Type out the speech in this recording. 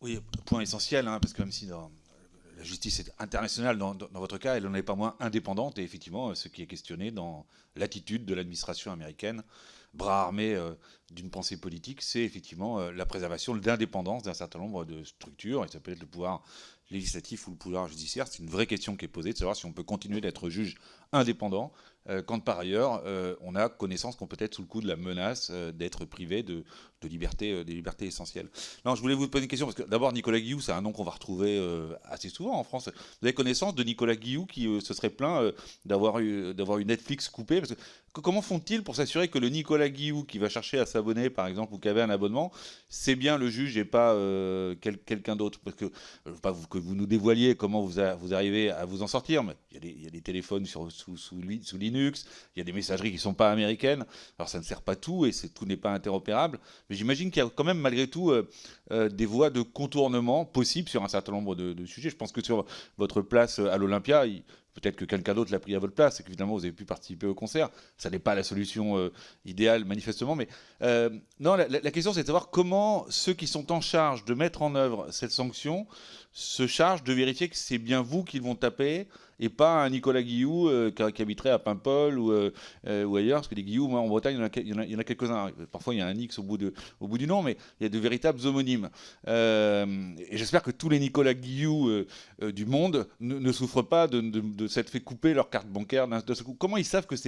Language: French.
Oui, point essentiel, hein, parce que même si la justice est internationale, dans votre cas, elle n'en est pas moins indépendante. Et effectivement, ce qui est questionné dans l'attitude de l'administration américaine, bras armé d'une pensée politique, c'est effectivement la préservation de l'indépendance d'un certain nombre de structures. Et ça peut être le pouvoir législatif ou le pouvoir judiciaire. C'est une vraie question qui est posée, de savoir si on peut continuer d'être juge indépendant quand par ailleurs on a connaissance qu'on peut être sous le coup de la menace d'être privé de libertés, des libertés essentielles. Non, je voulais vous poser une question, parce que d'abord, Nicolas Guillou, c'est un nom qu'on va retrouver assez souvent en France. Vous avez connaissance de Nicolas Guillou qui se serait plaint d'avoir eu Netflix coupé, parce que comment font-ils pour s'assurer que le Nicolas Guillou qui va chercher à s'abonner, par exemple, ou qui avait un abonnement, c'est bien le juge et pas quelqu'un d'autre? Parce que je ne veux pas que vous nous dévoiliez comment vous arrivez à vous en sortir, mais il y a des téléphones sous Linux, il y a des messageries qui ne sont pas américaines, alors ça ne sert pas tout et tout n'est pas interopérable. Mais j'imagine qu'il y a quand même malgré tout des voies de contournement possibles sur un certain nombre de sujets. Je pense que sur votre place à l'Olympia, peut-être que quelqu'un d'autre l'a pris à votre place et que finalement vous avez pu participer au concert. Ça n'est pas la solution idéale manifestement. Mais non, la question c'est de savoir comment ceux qui sont en charge de mettre en œuvre cette sanction se chargent de vérifier que c'est bien vous qu'ils vont taper et pas un Nicolas Guillou qui habiterait à Paimpol ou ailleurs, parce que les Guillou, moi, en Bretagne, il y en a quelques-uns. Parfois, il y a un X au bout du nom, mais il y a de véritables homonymes. Et j'espère que tous les Nicolas Guillou du monde ne souffrent pas de s'être fait couper leur carte bancaire d'un seul coup. Comment ils savent que c'est